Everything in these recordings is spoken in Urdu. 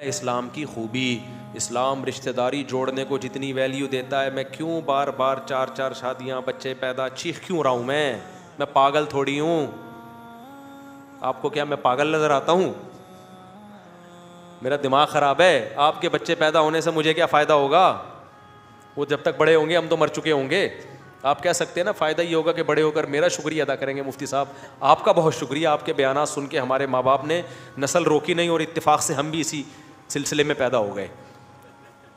اسلام کی خوبی. اسلام رشتہ داری جوڑنے کو جتنی ویلیو دیتا ہے, میں کیوں بار بار 4 شادیاں, بچے پیدا, چیخ کیوں رہا ہوں میں پاگل تھوڑی ہوں. آپ کو کیا میں پاگل نظر آتا ہوں؟ میرا دماغ خراب ہے. آپ کے بچے پیدا ہونے سے مجھے کیا فائدہ ہوگا؟ وہ جب تک بڑے ہوں گے ہم تو مر چکے ہوں گے. آپ کہہ سکتے ہیں نا فائدہ یہ ہوگا کہ بڑے ہو کر میرا شکریہ ادا کریں گے. مفتی صاحب آپ کا بہت شکریہ, آپ کے بیانات سن کے ہمارے ماں باپ نے نسل روکی نہیں اور اتفاق سے ہم بھی اسی سلسلے میں پیدا ہو گئے.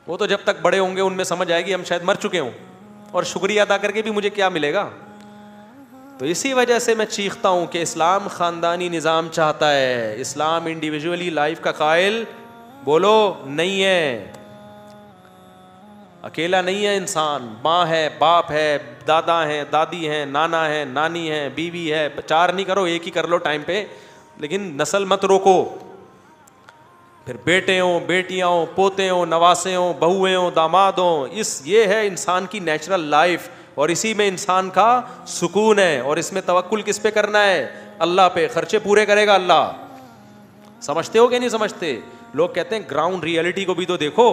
وہ تو جب تک بڑے ہوں گے ان میں سمجھ آئے گی ہم شاید مر چکے ہوں, اور شکریہ ادا کر کے بھی مجھے کیا ملے گا. تو اسی وجہ سے میں چیختا ہوں کہ اسلام خاندانی نظام چاہتا ہے. اسلام انڈیویجولی لائف کا قائل بولو نہیں ہے, اکیلا نہیں ہے انسان. ماں ہے, باپ ہے, دادا ہیں, دادی ہیں, نانا ہے, نانی ہے, بیوی ہے. 4 نہیں کرو, 1 ہی کر لو ٹائم پہ, لیکن نسل مت روکو. پھر بیٹے ہوں, بیٹیاں ہوں, پوتے ہوں, نواسے ہوں, بہویں ہوں, داماد ہوں. یہ ہے انسان کی نیچرل لائف, اور اسی میں انسان کا سکون ہے. اور اس میں توکل کس پہ کرنا ہے؟ اللہ پہ. خرچے پورے کرے گا اللہ. سمجھتے ہو کہ نہیں سمجھتے؟ لوگ کہتے ہیں گراؤنڈ ریئلٹی کو بھی تو دیکھو,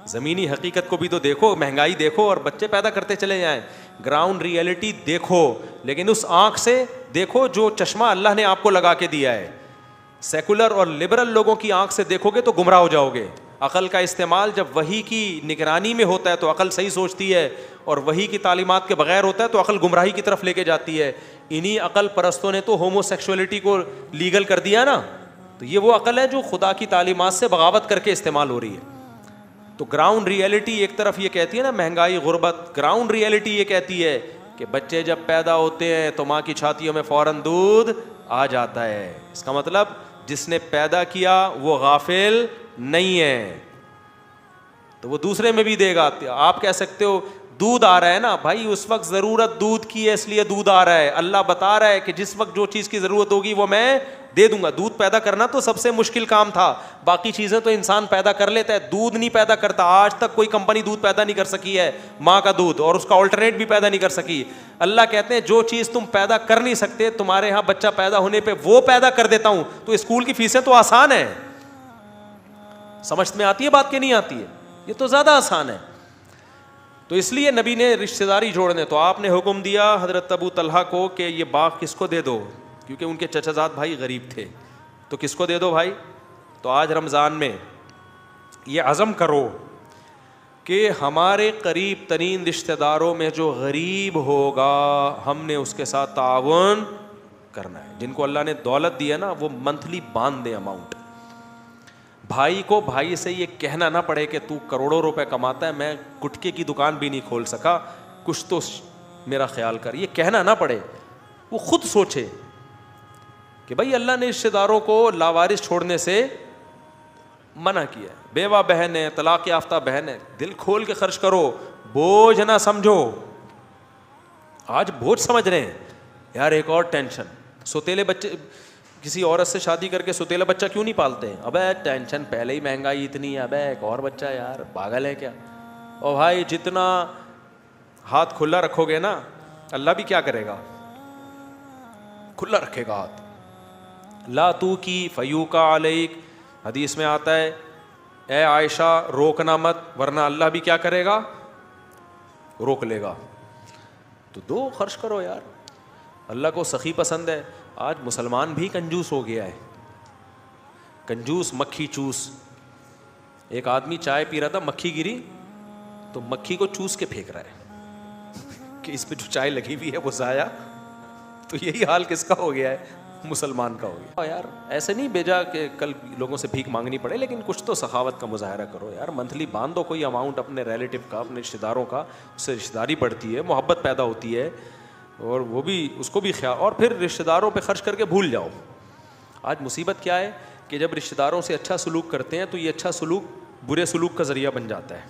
زمینی حقیقت کو بھی تو دیکھو. مہنگائی دیکھو اور بچے پیدا کرتے چلے جائیں. گراؤنڈ ریئلٹی دیکھو, لیکن اس آنکھ سے دیکھو جو چشمہ اللہ نے آپ کو لگا کے دیا ہے. سیکولر اور لبرل لوگوں کی آنکھ سے دیکھو گے تو گمراہ ہو جاؤ گے. عقل کا استعمال جب وحی کی نگرانی میں ہوتا ہے تو عقل صحیح سوچتی ہے, اور وحی کی تعلیمات کے بغیر ہوتا ہے تو عقل گمراہی کی طرف لے کے جاتی ہے. انہی عقل پرستوں نے تو ہومو سیکشولیٹی کو لیگل کر دیا نا. تو یہ وہ عقل ہے جو خدا کی تعلیمات سے بغاوت کر کے استعمال ہو رہی ہے. تو گراؤنڈ ریئلٹی ایک طرف یہ کہتی ہے نا مہنگائی, غربت. گراؤنڈ ریئلٹی یہ کہتی ہے کہ بچے جب پیدا ہوتے ہیں تو ماں کی چھاتیوں میں فوراً دودھ آ جاتا ہے. اس کا مطلب جس نے پیدا کیا وہ غافل نہیں ہے, تو وہ دوسرے میں بھی دے گا. آپ کہہ سکتے ہو دودھ آ رہا ہے نا بھائی, اس وقت ضرورت دودھ کی ہے اس لیے دودھ آ رہا ہے. اللہ بتا رہا ہے کہ جس وقت جو چیز کی ضرورت ہوگی وہ میں دے دوں گا. دودھ پیدا کرنا تو سب سے مشکل کام تھا, باقی چیزیں تو انسان پیدا کر لیتا ہے, دودھ نہیں پیدا کرتا. آج تک کوئی کمپنی دودھ پیدا نہیں کر سکی ہے ماں کا دودھ, اور اس کا آلٹرنیٹ بھی پیدا نہیں کر سکی. اللہ کہتے ہیں جو چیز تم پیدا کر نہیں سکتے, تمہارے یہاں بچہ پیدا ہونے پہ وہ پیدا کر دیتا ہوں. تو اسکول کی فیسیں تو آسان ہے. سمجھ میں آتی ہے بات کہ نہیں آتی ہے؟ یہ تو زیادہ آسان ہے. تو اس لیے نبی نے رشتہ داری جوڑنے, تو آپ نے حکم دیا حضرت ابو طلحہ کو کہ یہ باغ کس کو دے دو, کیونکہ ان کے چچا زاد بھائی غریب تھے. تو کس کو دے دو بھائی؟ تو آج رمضان میں یہ عزم کرو کہ ہمارے قریب ترین رشتہ داروں میں جو غریب ہوگا ہم نے اس کے ساتھ تعاون کرنا ہے. جن کو اللہ نے دولت دی ہے نا وہ منتھلی باندھ دیں اماؤنٹ. بھائی کو بھائی سے یہ کہنا نہ پڑے کہ تو کروڑوں روپے کماتا ہے, میں گٹکے کی دکان بھی نہیں کھول سکا, کچھ تو میرا خیال کر. یہ کہنا نہ پڑے, وہ خود سوچے کہ بھائی اللہ نے رشتہ داروں کو لاوارث چھوڑنے سے منع کیا ہے. بیوہ بہن ہے, طلاق یافتہ بہن ہے, دل کھول کے خرچ کرو, بوجھ نہ سمجھو. آج بوجھ سمجھ رہے ہیں یار. ایک اور ٹینشن, سوتیلے بچے, کسی عورت سے شادی کر کے سوتیلا بچہ کیوں نہیں پالتے ہیں؟ ابے ٹینشن پہلے ہی مہنگائی اتنی ہے, ابے ایک اور بچہ, یار پاگل ہے کیا؟ اور بھائی جتنا ہاتھ کھلا رکھو گے نا اللہ بھی کیا کرے گا, کھلا رکھے گا ہاتھ. لا تو کی فیوکا علیک, حدیث میں آتا ہے اے عائشہ روکنا مت ورنہ اللہ بھی کیا کرے گا, روک لے گا. تو دو, خرچ کرو یار. اللہ کو سخی پسند ہے. آج مسلمان بھی کنجوس ہو گیا ہے, کنجوس مکھی چوس. ایک آدمی چائے پی رہا تھا, مکھی گری تو مکھی کو چوس کے پھینک رہا ہے کہ اس پہ جو چائے لگی ہوئی ہے وہ ضائع. تو یہی حال کس کا ہو گیا ہے, مسلمان کا ہو گیا. یار ایسے نہیں بھیجا کہ کل لوگوں سے بھیک مانگنی پڑے, لیکن کچھ تو سخاوت کا مظاہرہ کرو یار. منتھلی باندھ دو کوئی اماؤنٹ اپنے ریلیٹیو کا, اپنے رشتہ داروں کا, اس سے رشتہ داری بڑھتی ہے, محبت پیدا ہوتی ہے, اور وہ بھی اس کو بھی خیال. اور پھر رشتہ داروں پہ خرچ کر کے بھول جاؤ. آج مصیبت کیا ہے کہ جب رشتہ داروں سے اچھا سلوک کرتے ہیں تو یہ اچھا سلوک برے سلوک کا ذریعہ بن جاتا ہے.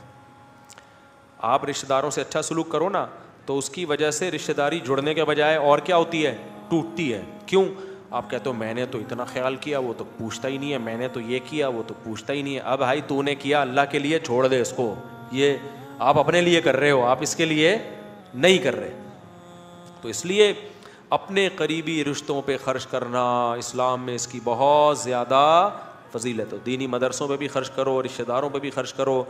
آپ رشتہ داروں سے اچھا سلوک کرو نا تو اس کی وجہ سے رشتہ داری جڑنے کے بجائے اور کیا ہوتی ہے, ٹوٹتی ہے. کیوں؟ آپ کہتے ہو میں نے تو اتنا خیال کیا, وہ تو پوچھتا ہی نہیں ہے, میں نے تو یہ کیا, وہ تو پوچھتا ہی نہیں ہے. اب بھائی تو نے کیا اللہ کے لیے, چھوڑ دے اس کو. یہ آپ اپنے لیے کر رہے ہو, آپ اس کے لیے نہیں کر رہے. تو اس لیے اپنے قریبی رشتوں پہ خرچ کرنا اسلام میں اس کی بہت زیادہ فضیلت ہو. دینی مدرسوں پہ بھی خرچ کرو, رشتہ داروں پہ بھی خرچ کرو,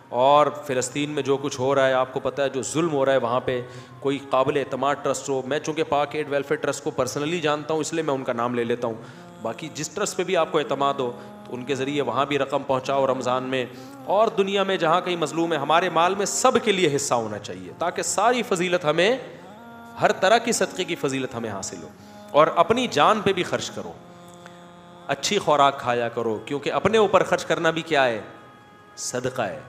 اور فلسطین میں جو کچھ ہو رہا ہے آپ کو پتہ ہے, جو ظلم ہو رہا ہے وہاں پہ, کوئی قابل اعتماد ٹرسٹ ہو. میں چونکہ پاک ایڈ ویلفیئر ٹرسٹ کو پرسنلی جانتا ہوں اس لیے میں ان کا نام لے لیتا ہوں, باقی جس ٹرسٹ پہ بھی آپ کو اعتماد ہو تو ان کے ذریعے وہاں بھی رقم پہنچاؤ رمضان میں, اور دنیا میں جہاں کہیں مظلوم ہے. ہمارے مال میں سب کے لیے حصہ ہونا چاہیے تاکہ ساری فضیلت ہمیں, ہر طرح کی صدقے کی فضیلت ہمیں حاصل ہو. اور اپنی جان پہ بھی خرچ کرو, اچھی خوراک کھایا کرو, کیونکہ اپنے اوپر خرچ کرنا بھی کیا ہے, صدقہ ہے.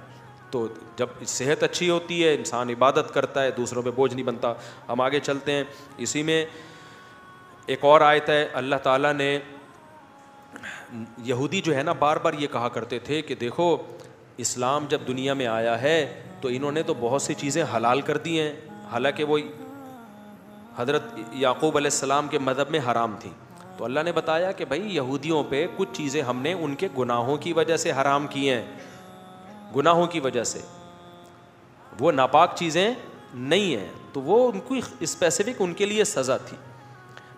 تو جب صحت اچھی ہوتی ہے انسان عبادت کرتا ہے, دوسروں پہ بوجھ نہیں بنتا. ہم آگے چلتے ہیں. اسی میں ایک اور آیت ہے, اللہ تعالیٰ نے, یہودی جو ہے نا بار بار یہ کہا کرتے تھے کہ دیکھو اسلام جب دنیا میں آیا ہے تو انہوں نے تو بہت سی چیزیں حلال کر دی ہیں, حالانکہ وہ حضرت یعقوب علیہ السلام کے مذہب میں حرام تھی. تو اللہ نے بتایا کہ بھائی یہودیوں پہ کچھ چیزیں ہم نے ان کے گناہوں کی وجہ سے حرام کی ہیں, گناہوں کی وجہ سے, وہ ناپاک چیزیں نہیں ہیں, تو وہ ان کو اسپیسیفک ان کے لیے سزا تھی.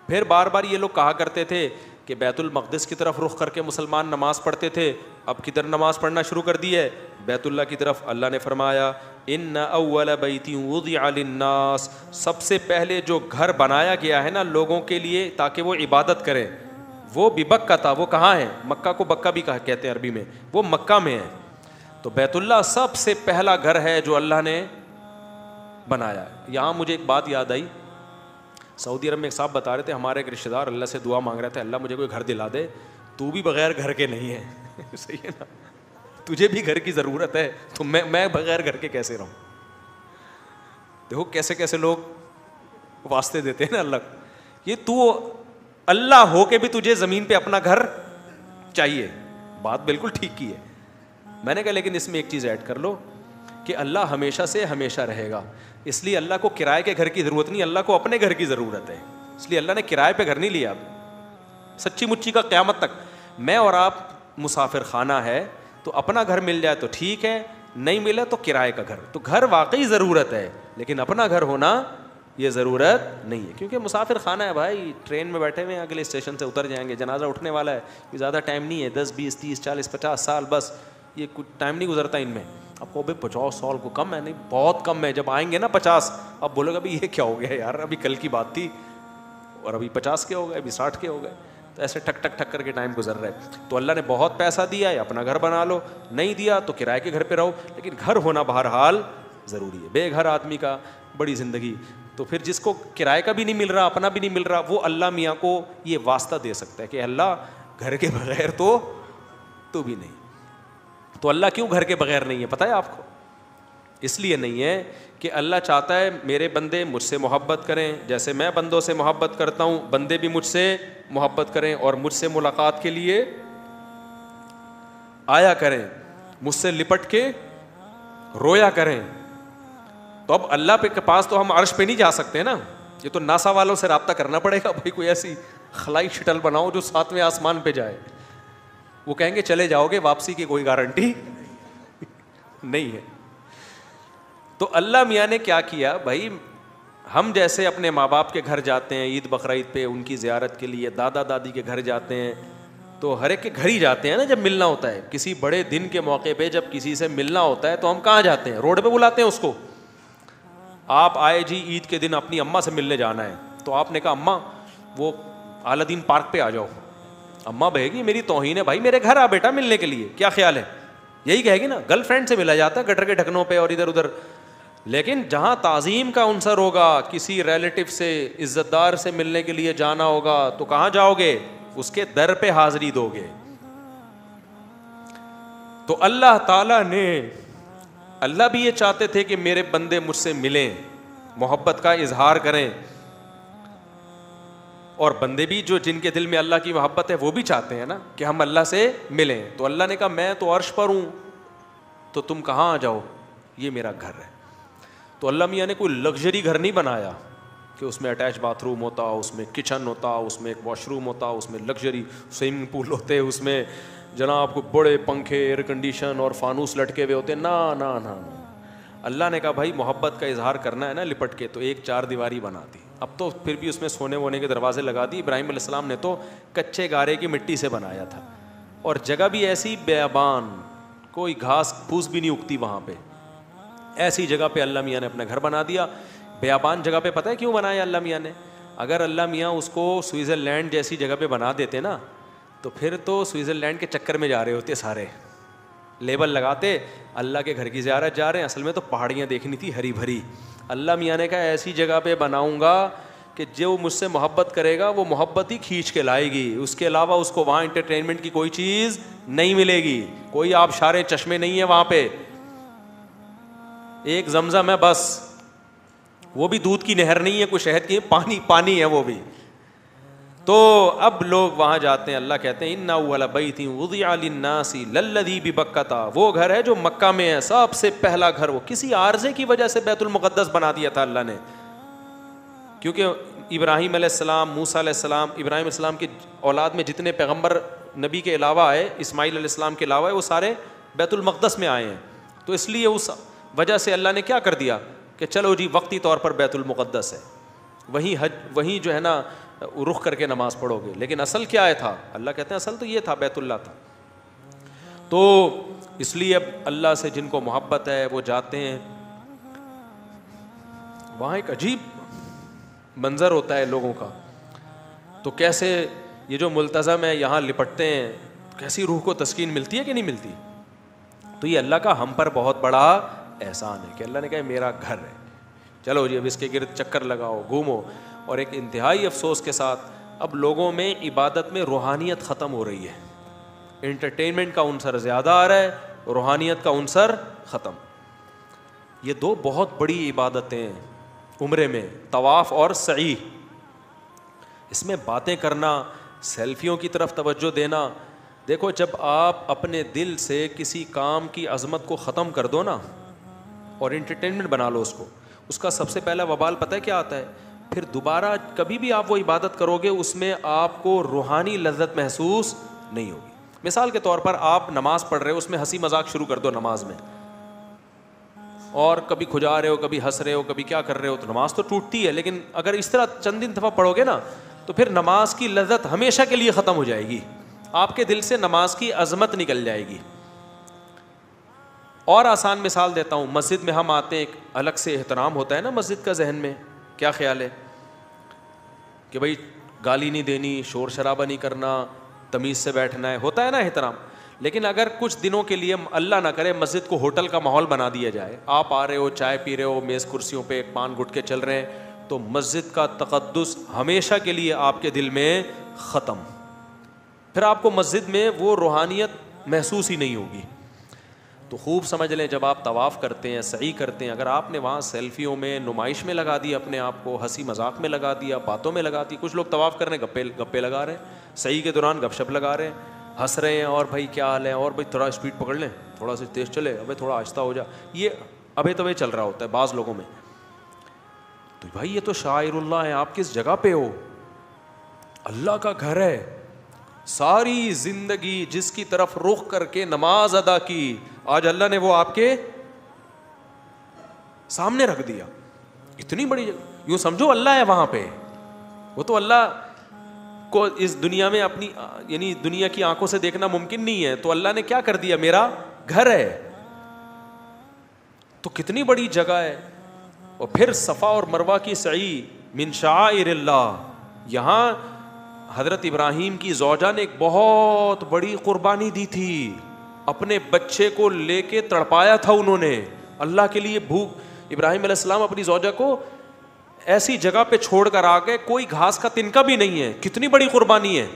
پھر بار بار یہ لوگ کہا کرتے تھے کہ بیت المقدس کی طرف رخ کر کے مسلمان نماز پڑھتے تھے, اب کدھر نماز پڑھنا شروع کر دی ہے, بیت اللہ کی طرف. اللہ نے فرمایا ان اول بیت وضع للناس, سب سے پہلے جو گھر بنایا گیا ہے نا لوگوں کے لیے تاکہ وہ عبادت کریں, وہ ببکہ تھا. وہ کہاں ہے, مکہ کو بکہ بھی کہتے ہیں عربی میں, وہ مکہ میں ہے. تو بیت اللہ سب سے پہلا گھر ہے جو اللہ نے بنایا. یہاں مجھے ایک بات یاد آئی, سعودی عرب میں ایک صاحب بتا رہے تھے ہمارے ایک رشتہ دار اللہ سے دعا مانگ رہے تھے, اللہ مجھے کوئی گھر دلا دے, تو بھی بغیر گھر کے نہیں ہے. صحیح ہے نا, تجھے بھی گھر کی ضرورت ہے, تو میں بغیر گھر کے کیسے رہوں. دیکھو کیسے کیسے لوگ واسطے دیتے ہیں نا اللہ. یہ تو اللہ ہو کے بھی تجھے زمین پہ اپنا گھر چاہیے, بات بالکل ٹھیک کی ہے. میں نے کہا لیکن اس میں ایک چیز ایڈ کر لو کہ اللہ ہمیشہ سے ہمیشہ رہے گا, اس لیے اللہ کو کرائے کے گھر کی ضرورت نہیں, اللہ کو اپنے گھر کی ضرورت ہے. اس لیے اللہ نے کرائے پہ گھر نہیں لیا. سچی مچی کا قیامت تک میں اور آپ مسافر خانہ ہے, تو اپنا گھر مل جائے تو ٹھیک ہے, نہیں ملے تو کرائے کا گھر. تو گھر واقعی ضرورت ہے, لیکن اپنا گھر ہونا یہ ضرورت نہیں ہے, کیونکہ مسافر خانہ ہے بھائی, ٹرین میں بیٹھے ہوئے ہیں, اگلے اسٹیشن سے اتر جائیں گے, جنازہ اٹھنے والا ہے, یہ زیادہ ٹائم نہیں ہے, 10 20 30 40 50 سال بس, یہ کچھ ٹائم نہیں گزرتا ان میں. آپ کو بھائی 50 سال کو کم ہے, نہیں بہت کم ہے. جب آئیں گے نا 50, اب بولو گا بھائی یہ کیا ہو گیا یار, ابھی کل کی بات تھی اور ابھی 50 کے ہو گئے, ابھی 60 کے ہو گئے. تو ایسے ٹھک ٹھک ٹھک کر کے ٹائم گزر رہا ہے. تو اللہ نے بہت پیسہ دیا ہے, اپنا گھر بنا لو, نہیں دیا تو کرائے کے گھر پہ رہو, لیکن گھر ہونا بہرحال ضروری ہے. بے گھر آدمی کا بڑی زندگی. تو پھر جس کو کرائے کا بھی نہیں مل رہا, اپنا بھی نہیں مل رہا, وہ اللہ میاں کو یہ واسطہ دے سکتا ہے کہ اللہ گھر کے بغیر تو بھی نہیں. تو اللہ کیوں گھر کے بغیر نہیں ہے پتہ ہے آپ کو؟ اس لیے نہیں ہے کہ اللہ چاہتا ہے میرے بندے مجھ سے محبت کریں, جیسے میں بندوں سے محبت کرتا ہوں بندے بھی مجھ سے محبت کریں, اور مجھ سے ملاقات کے لیے آیا کریں, مجھ سے لپٹ کے رویا کریں. تو اب اللہ کے پاس تو ہم عرش پہ نہیں جا سکتے نا, یہ تو ناسا والوں سے رابطہ کرنا پڑے گا بھائی, کوئی ایسی خلائی شٹل بناؤ جو 7ویں آسمان پہ جائے. وہ کہیں گے چلے جاؤ گے, واپسی کی کوئی گارنٹی نہیں ہے. تو اللہ میاں نے کیا کیا بھائی, ہم جیسے اپنے ماں باپ کے گھر جاتے ہیں عید بقرعید پہ ان کی زیارت کے لیے, دادا دادی کے گھر جاتے ہیں, تو ہر ایک کے گھر ہی جاتے ہیں نا جب ملنا ہوتا ہے. کسی بڑے دن کے موقع پہ جب کسی سے ملنا ہوتا ہے تو ہم کہاں جاتے ہیں, روڈ پہ بلاتے ہیں اس کو. آپ آئے جی عید کے دن اپنی اماں سے ملنے جانا ہے, تو آپ نے کہا اماں وہ اعلیٰ دین پارک پہ آ جاؤ. اماں کہے گی میری توہین ہے بھائی, میرے گھر آ بیٹا ملنے کے لیے, کیا خیال ہے, یہی کہے گی نا. گرل فرینڈ سے ملا جاتا ہے گٹر کے ڈھکنوں پہ اور ادھر ادھر. لیکن جہاں تعظیم کا عنصر ہوگا, کسی ریلیٹو سے عزت دار سے ملنے کے لیے جانا ہوگا, تو کہاں جاؤ گے, اس کے در پہ حاضری دو گے. تو اللہ تعالیٰ نے, اللہ بھی یہ چاہتے تھے کہ میرے بندے مجھ سے ملیں, محبت کا اظہار کریں, اور بندے بھی جو جن کے دل میں اللہ کی محبت ہے وہ بھی چاہتے ہیں نا کہ ہم اللہ سے ملیں. تو اللہ نے کہا میں تو عرش پر ہوں, تو تم کہاں آ جاؤ, یہ میرا گھر ہے. تو اللہ میاں نے کوئی لگژری گھر نہیں بنایا کہ اس میں اٹیچ باتھ روم ہوتا, اس میں کچن ہوتا, اس میں ایک واش روم ہوتا, اس میں لگژری سوئمنگ پول ہوتے, اس میں جناب کو بڑے پنکھے ایئر کنڈیشن اور فانوس لٹکے ہوئے ہوتے. نا نا نا, اللہ نے کہا بھائی محبت کا اظہار کرنا ہے نا لپٹ کے, تو ایک 4 دیواری بنا دی. اب تو پھر بھی اس میں سونے وونے کے دروازے لگا دی. ابراہیم علیہ السلام نے تو کچے گارے کی مٹی سے بنایا تھا, اور جگہ بھی ایسی بیابان, کوئی گھاس پھوس بھی نہیں اگتی وہاں پہ, ایسی جگہ پہ اللہ میاں نے اپنا گھر بنا دیا. بیابان جگہ پہ پتہ ہے کیوں بنایا اللہ میاں نے؟ اگر اللہ میاں اس کو سوئٹزرلینڈ جیسی جگہ پہ بنا دیتے نا, تو پھر تو سوئٹزرلینڈ کے چکر میں جا رہے ہوتے سارے, لیبل لگاتے اللہ کے گھر کی زیارت جا رہے ہیں, اصل میں تو پہاڑیاں دیکھنی تھی ہری بھری. اللہ میاں نے کہا ایسی جگہ پہ بناؤں گا کہ جو مجھ سے محبت کرے گا وہ محبت ہی کھینچ کے لائے گی, اس کے علاوہ اس کو وہاں انٹرٹینمنٹ کی کوئی چیز نہیں ملے گی, کوئی آبشاریں چشمے نہیں ہیں وہاں پہ, ایک زمزم ہے بس, وہ بھی دودھ کی نہر نہیں ہے, کوئی شہد کی, پانی پانی ہے وہ بھی. تو اب لوگ وہاں جاتے ہیں, اللہ کہتے ہیں ان اول بیت وضع للناس للذی ببکۃ, وہ گھر ہے جو مکہ میں ہے, سب سے پہلا گھر. وہ کسی عارضے کی وجہ سے بیت المقدس بنا دیا تھا اللہ نے, کیونکہ ابراہیم علیہ السلام, موسیٰ علیہ السلام, ابراہیم علیہ السلام کی اولاد میں جتنے پیغمبر نبی کے علاوہ آئے, اسماعیل علیہ السلام کے علاوہ, وہ سارے بیت المقدس میں آئے ہیں. تو اس لیے اس وجہ سے اللہ نے کیا کر دیا کہ چلو جی وقتی طور پر بیت المقدس ہے, وہیں حج, وہیں جو ہے نا رخ کر کے نماز پڑھو گے. لیکن اصل کیا ہے تھا؟ اللہ کہتے ہیں اصل تو یہ تھا, بیت اللہ تھا. تو اس لیے اب اللہ سے جن کو محبت ہے وہ جاتے ہیں وہاں, ایک عجیب منظر ہوتا ہے لوگوں کا. تو کیسے یہ جو ملتزم ہے یہاں لپٹتے ہیں, کیسی روح کو تسکین ملتی ہے کہ نہیں ملتی. تو یہ اللہ کا ہم پر بہت بڑا احسان ہے کہ اللہ نے کہا میرا گھر ہے, چلو جی اب اس کے گرد چکر لگاؤ, گھومو. اور ایک انتہائی افسوس کے ساتھ اب لوگوں میں عبادت میں روحانیت ختم ہو رہی ہے, انٹرٹینمنٹ کا عنصر زیادہ آ رہا ہے, روحانیت کا عنصر ختم. یہ دو بہت بڑی عبادتیں ہیں عمرے میں, طواف اور سعی. اس میں باتیں کرنا, سیلفیوں کی طرف توجہ دینا. دیکھو جب آپ اپنے دل سے کسی کام کی عظمت کو ختم کر دو نا اور انٹرٹینمنٹ بنا لو اس کو, اس کا سب سے پہلا وبال پتہ ہے کیا آتا ہے؟ پھر دوبارہ کبھی بھی آپ وہ عبادت کرو گے اس میں آپ کو روحانی لذت محسوس نہیں ہوگی. مثال کے طور پر آپ نماز پڑھ رہے ہو, اس میں ہنسی مذاق شروع کر دو نماز میں, اور کبھی کھجا رہے ہو, کبھی ہنس رہے ہو, کبھی کیا کر رہے ہو, تو نماز تو ٹوٹتی ہے. لیکن اگر اس طرح چند دن دفعہ پڑھو گے نا تو پھر نماز کی لذت ہمیشہ کے لیے ختم ہو جائے گی, آپ کے دل سے نماز کی عظمت نکل جائے گی. اور آسان مثال دیتا ہوں, مسجد میں ہم آتے ہیں, ایک الگ سے احترام ہوتا ہے نا مسجد کا, ذہن میں کیا خیال ہے کہ بھائی گالی نہیں دینی, شور شرابہ نہیں کرنا, تمیز سے بیٹھنا ہے, ہوتا ہے نا احترام. لیکن اگر کچھ دنوں کے لیے اللہ نہ کرے مسجد کو ہوٹل کا ماحول بنا دیا جائے, آپ آ رہے ہو, چائے پی رہے ہو, میز کرسیوں پہ پان گٹکے چل رہے ہیں, تو مسجد کا تقدس ہمیشہ کے لیے آپ کے دل میں ختم. پھر آپ کو مسجد میں وہ روحانیت محسوس ہی نہیں ہوگی. تو خوب سمجھ لیں, جب آپ طواف کرتے ہیں, سعی کرتے ہیں, اگر آپ نے وہاں سیلفیوں میں, نمائش میں لگا دیا اپنے آپ کو, ہنسی مذاق میں لگا دیا, باتوں میں لگا دی, کچھ لوگ طواف کرنے گپے لگا رہے ہیں, سعی کے دوران گپ شپ لگا رہے ہیں, ہنس رہے ہیں, اور بھائی کیا حال ہے, اور بھائی تھوڑا اسپیڈ پکڑ لیں, تھوڑا سا تیز چلے, ابھی تھوڑا آہستہ ہو جا, یہ ابھی تو چل رہا ہوتا ہے بعض لوگوں میں. تو بھائی یہ تو شاعر اللہ ہے, آپ کس جگہ پہ ہو؟ اللہ کا گھر ہے. ساری زندگی جس کی طرف رخ کر کے نماز ادا کی, آج اللہ نے وہ آپ کے سامنے رکھ دیا. اتنی بڑی جگہ, یوں سمجھو اللہ ہے وہاں پہ. وہ تو اللہ کو اس دنیا میں اپنی یعنی دنیا کی آنکھوں سے دیکھنا ممکن نہیں ہے, تو اللہ نے کیا کر دیا, میرا گھر ہے. تو کتنی بڑی جگہ ہے. اور پھر صفا اور مروہ کی سعی من شعائر اللہ. یہاں حضرت ابراہیم کی زوجہ نے ایک بہت بڑی قربانی دی تھی, اپنے بچے کو لے کے تڑپایا تھا انہوں نے اللہ کے لیے. بھوک, ابراہیم علیہ السلام اپنی زوجہ کو ایسی جگہ پہ چھوڑ کر آ گئے, کوئی گھاس کا تنکا بھی نہیں ہے. کتنی بڑی قربانی ہے.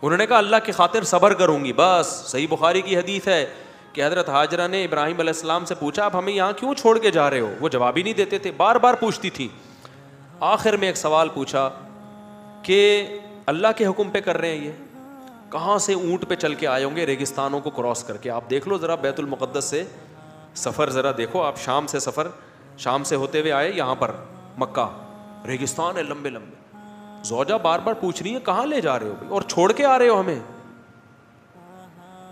انہوں نے کہا اللہ کی خاطر صبر کروں گی بس. صحیح بخاری کی حدیث ہے کہ حضرت ہاجرہ نے ابراہیم علیہ السلام سے پوچھا, آپ ہمیں یہاں کیوں چھوڑ کے جا رہے ہو؟ وہ جواب ہی نہیں دیتے تھے, بار بار پوچھتی تھی. آخر میں ایک سوال پوچھا کہ اللہ کے حکم پہ کر رہے ہیں, یہ کہاں سے اونٹ پہ چل کے آئے ہوں گے ریگستانوں کو کراس کر کے. آپ دیکھ لو ذرا بیت المقدس سے سفر ذرا دیکھو آپ, شام سے سفر, شام سے ہوتے ہوئے آئے یہاں پر مکہ, ریگستان ہے لمبے لمبے. زوجہ بار بار پوچھ رہی ہے کہاں لے جا رہے ہو بھائی, اور چھوڑ کے آ رہے ہو ہمیں.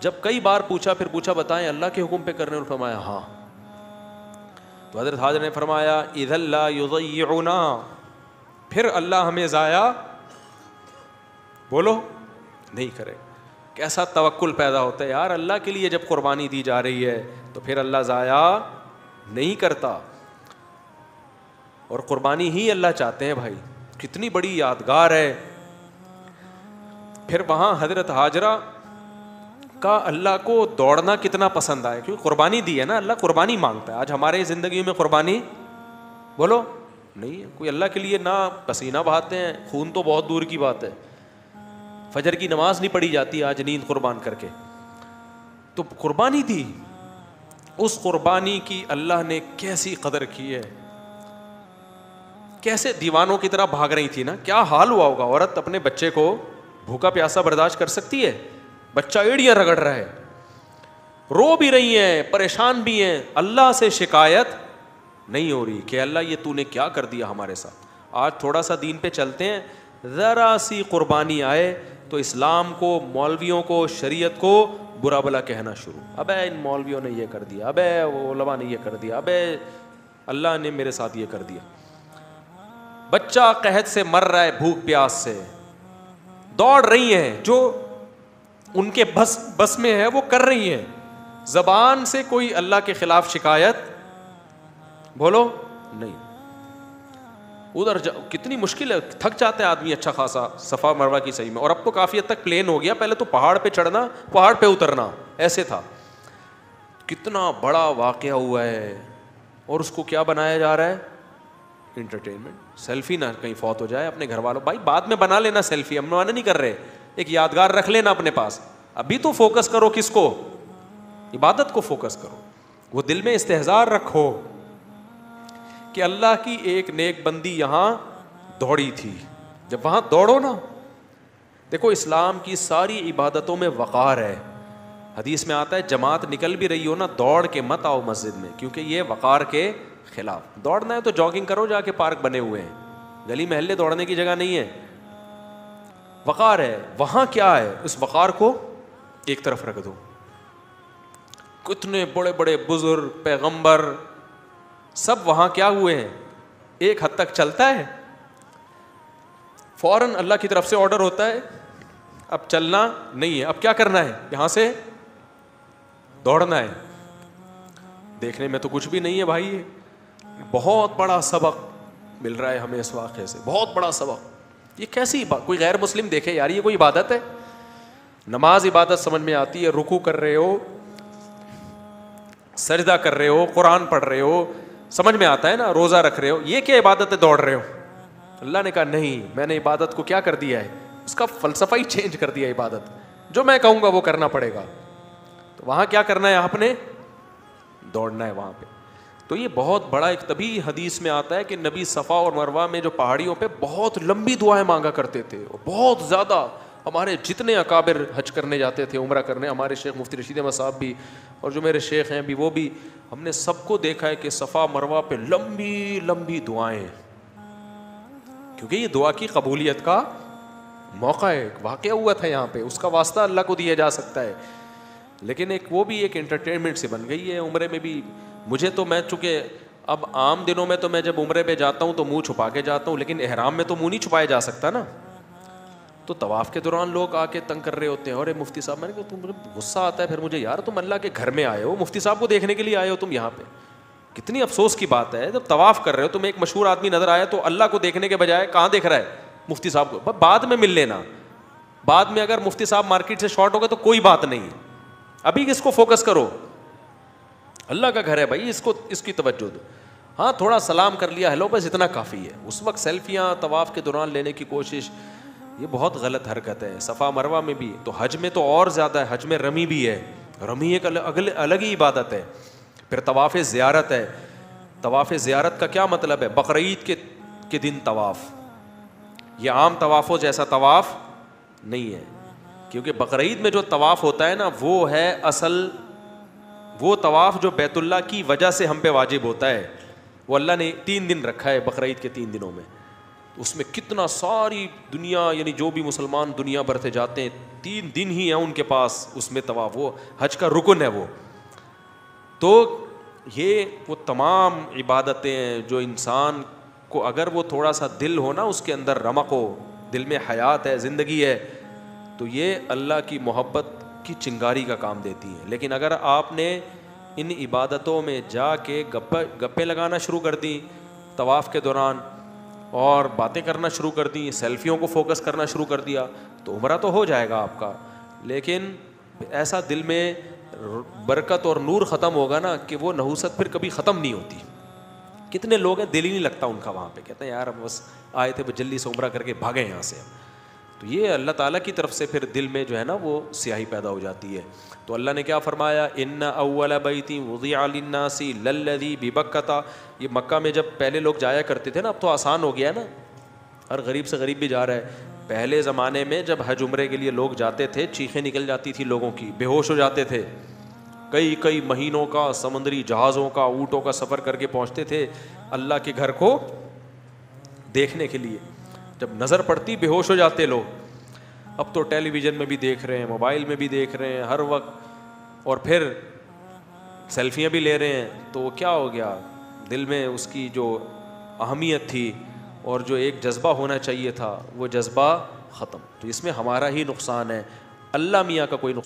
جب کئی بار پوچھا, پھر پوچھا بتائیں اللہ کے حکم پہ کر رہے ہیں, فرمایا ہاں. تو حضرت حاجر نے فرمایا اذا لا یضیعنا, پھر اللہ ہمیں ضائع بولو نہیں کرے. کیسا توکل پیدا ہوتا ہے یار, اللہ کے لیے جب قربانی دی جا رہی ہے تو پھر اللہ ضائع نہیں کرتا, اور قربانی ہی اللہ چاہتے ہیں بھائی. کتنی بڑی یادگار ہے. پھر وہاں حضرت ہاجرہ کا اللہ کو دوڑنا کتنا پسند آیا, کیونکہ قربانی دی ہے نا, اللہ قربانی مانگتا ہے. آج ہمارے زندگی میں قربانی بولو نہیں ہے, کوئی اللہ کے لیے نہ پسینہ بہاتے ہیں, خون تو بہت دور کی بات ہے, فجر کی نماز نہیں پڑھی جاتی آج نیند قربان کر کے. تو قربانی دی, اس قربانی کی اللہ نے کیسی قدر کی ہے, کیسے دیوانوں کی طرح بھاگ رہی تھی نا, کیا حال ہوا ہوگا. عورت اپنے بچے کو بھوکا پیاسا برداشت کر سکتی ہے؟ بچہ ایڑیاں رگڑ رہا ہے, رو بھی رہی ہیں, پریشان بھی ہیں, اللہ سے شکایت نہیں ہو رہی کہ اللہ یہ تو نے کیا کر دیا ہمارے ساتھ. آج تھوڑا سا دین پہ چلتے ہیں, ذرا سی قربانی آئے تو اسلام کو, مولویوں کو, شریعت کو برا بلا کہنا شروع. ابے ان مولویوں نے یہ کر دیا, ابے وہ علماء نے یہ کر دیا, ابے اللہ نے میرے ساتھ یہ کر دیا. بچہ قحط سے مر رہا ہے, بھوک پیاس سے, دوڑ رہی ہیں, جو ان کے بس میں ہے وہ کر رہی ہیں. زبان سے کوئی اللہ کے خلاف شکایت بولو نہیں. ادھر کتنی مشکل ہے, تھک جاتا ہے آدمی اچھا خاصا صفا مروہ کی صحیح میں. اور اب تو کافی حد تک پلین ہو گیا, پہلے تو پہاڑ پہ چڑھنا, پہاڑ پہ اترنا ایسے تھا. کتنا بڑا واقعہ ہوا ہے, اور اس کو کیا بنایا جا رہا ہے, انٹرٹینمنٹ. سیلفی نہ کہیں فوت ہو جائے اپنے گھر والوں, بھائی بعد میں بنا لینا سیلفی, ہم منع نہیں کر رہے, ایک یادگار رکھ لینا اپنے پاس. ابھی تو فوکس کرو کس کو, عبادت کو فوکس کرو. وہ دل میں استحضار رکھو کہ اللہ کی ایک نیک بندی یہاں دوڑی تھی. جب وہاں دوڑو نا, دیکھو اسلام کی ساری عبادتوں میں وقار ہے. حدیث میں آتا ہے جماعت نکل بھی رہی ہو نا, دوڑ کے مت آؤ مسجد میں, کیونکہ یہ وقار کے خلاف. دوڑنا ہے تو جاگنگ کرو, جا کے پارک بنے ہوئے ہیں, گلی محلے دوڑنے کی جگہ نہیں ہے. وقار ہے وہاں. کیا ہے, اس وقار کو ایک طرف رکھ دو. کتنے بڑے بڑے بزرگ, پیغمبر, سب وہاں کیا ہوئے ہیں, ایک حد تک چلتا ہے, فوراً اللہ کی طرف سے آرڈر ہوتا ہے اب چلنا نہیں ہے, اب کیا کرنا ہے, یہاں سے دوڑنا ہے. دیکھنے میں تو کچھ بھی نہیں ہے بھائی, بہت بڑا سبق مل رہا ہے ہمیں اس واقعے سے, بہت بڑا سبق. یہ کیسی بات, کوئی غیر مسلم دیکھے یار یہ کوئی عبادت ہے. نماز عبادت سمجھ میں آتی ہے, رکوع کر رہے ہو, سجدہ کر رہے ہو, قرآن پڑھ رہے ہو, سمجھ میں آتا ہے نا, روزہ رکھ رہے ہو, یہ کیا عبادت ہے, دوڑ رہے ہو. اللہ نے کہا نہیں, میں نے عبادت کو کیا کر دیا ہے, اس کا فلسفہ ہی چینج کر دیا. عبادت جو میں کہوں گا وہ کرنا پڑے گا. تو وہاں کیا کرنا ہے, آپ نے دوڑنا ہے وہاں پہ. تو یہ بہت بڑا ایک, تبھی حدیث میں آتا ہے کہ نبی صفا اور مروہ میں جو پہاڑیوں پہ بہت لمبی دعائیں مانگا کرتے تھے, بہت زیادہ. ہمارے جتنے اکابر حج کرنے جاتے تھے, عمرہ کرنے, ہمارے شیخ مفتی رشید احمد صاحب بھی, اور جو میرے شیخ ہیں بھی, وہ بھی, ہم نے سب کو دیکھا ہے کہ صفا مروہ پہ لمبی لمبی دعائیں, کیونکہ یہ دعا کی قبولیت کا موقع ہے. ایک واقعہ ہوا تھا یہاں پہ, اس کا واسطہ اللہ کو دیا جا سکتا ہے, لیکن ایک وہ بھی ایک انٹرٹینمنٹ سے بن گئی ہے. عمرے میں بھی مجھے تو, میں چونکہ اب عام دنوں میں تو میں جب عمرے پہ جاتا ہوں تو منہ چھپا کے جاتا ہوں, لیکن احرام میں تو منہ نہیں چھپایا جا سکتا نا. تو طواف کے دوران لوگ آ کے تنگ کر رہے ہوتے ہیں, اور مفتی صاحب, میں نے کہا مجھے غصہ آتا ہے پھر مجھے, یار تم اللہ کے گھر میں آئے ہو, مفتی صاحب کو دیکھنے کے لیے آئے ہو تم یہاں پہ, کتنی افسوس کی بات ہے. جب طواف کر رہے ہو, تمہیں ایک مشہور آدمی نظر آیا تو اللہ کو دیکھنے کے بجائے کہاں دیکھ رہا ہے, مفتی صاحب کو. بعد میں مل لینا, بعد میں اگر مفتی صاحب مارکیٹ سے شارٹ ہو گئے تو کوئی بات نہیں, ابھی کس کو فوکس کرو, اللہ کا گھر ہے بھائی, اس کو, اس کی توجہ دو. ہاں تھوڑا سلام کر لیا, ہیلو, بس اتنا کافی ہے. اس وقت سیلفیاں طواف کے دوران لینے کی کوشش, یہ بہت غلط حرکت ہے. صفا مروہ میں بھی, تو حج میں تو اور زیادہ ہے, حج میں رمی بھی ہے, رمی ایک الگ ہی عبادت ہے. پھر طواف زیارت ہے. طواف زیارت کا کیا مطلب ہے, بقرعید کے دن طواف. یہ عام طوافوں جیسا طواف نہیں ہے, کیونکہ بقرعید میں جو طواف ہوتا ہے نا, وہ ہے اصل وہ طواف جو بیت اللہ کی وجہ سے ہم پہ واجب ہوتا ہے. وہ اللہ نے 3 دن رکھا ہے بقرعید کے 3 دنوں میں. اس میں کتنا ساری دنیا, یعنی جو بھی مسلمان دنیا بھر سے جاتے ہیں, 3 دن ہی ہیں ان کے پاس اس میں طواف, وہ حج کا رکن ہے وہ. تو یہ وہ تمام عبادتیں ہیں جو انسان کو, اگر وہ تھوڑا سا دل ہو نا, اس کے اندر رمق ہو, دل میں حیات ہے, زندگی ہے, تو یہ اللہ کی محبت کی چنگاری کا کام دیتی ہے. لیکن اگر آپ نے ان عبادتوں میں جا کے گپے لگانا شروع کر دیں طواف کے دوران اور باتیں کرنا شروع کر دیں, سیلفیوں کو فوکس کرنا شروع کر دیا, تو عمرہ تو ہو جائے گا آپ کا, لیکن ایسا دل میں برکت اور نور ختم ہوگا نا کہ وہ نحوست پھر کبھی ختم نہیں ہوتی. کتنے لوگ ہیں دل ہی نہیں لگتا ان کا وہاں پہ, کہتے ہیں یار بس آئے تھے جلدی سے عمرہ کر کے بھاگے یہاں سے. تو یہ اللہ تعالیٰ کی طرف سے پھر دل میں جو ہے نا وہ سیاہی پیدا ہو جاتی ہے. تو اللہ نے کیا فرمایا, ان اول بیت وضع للناس للذی ببکۃ. یہ مکہ میں جب پہلے لوگ جایا کرتے تھے نا, اب تو آسان ہو گیا نا, ہر غریب سے غریب بھی جا رہا ہے. پہلے زمانے میں جب حج عمرے کے لیے لوگ جاتے تھے چیخیں نکل جاتی تھی لوگوں کی, بے ہوش ہو جاتے تھے, کئی مہینوں کا سمندری جہازوں کا اونٹوں کا سفر کر کے پہنچتے تھے اللہ کے گھر کو دیکھنے کے لیے. جب نظر پڑتی بے ہوش ہو جاتے لوگ. اب تو ٹیلی ویژن میں بھی دیکھ رہے ہیں, موبائل میں بھی دیکھ رہے ہیں ہر وقت, اور پھر سیلفیاں بھی لے رہے ہیں. تو وہ کیا ہو گیا, دل میں اس کی جو اہمیت تھی اور جو ایک جذبہ ہونا چاہیے تھا وہ جذبہ ختم. تو اس میں ہمارا ہی نقصان ہے, اللہ میاں کا کوئی نقصان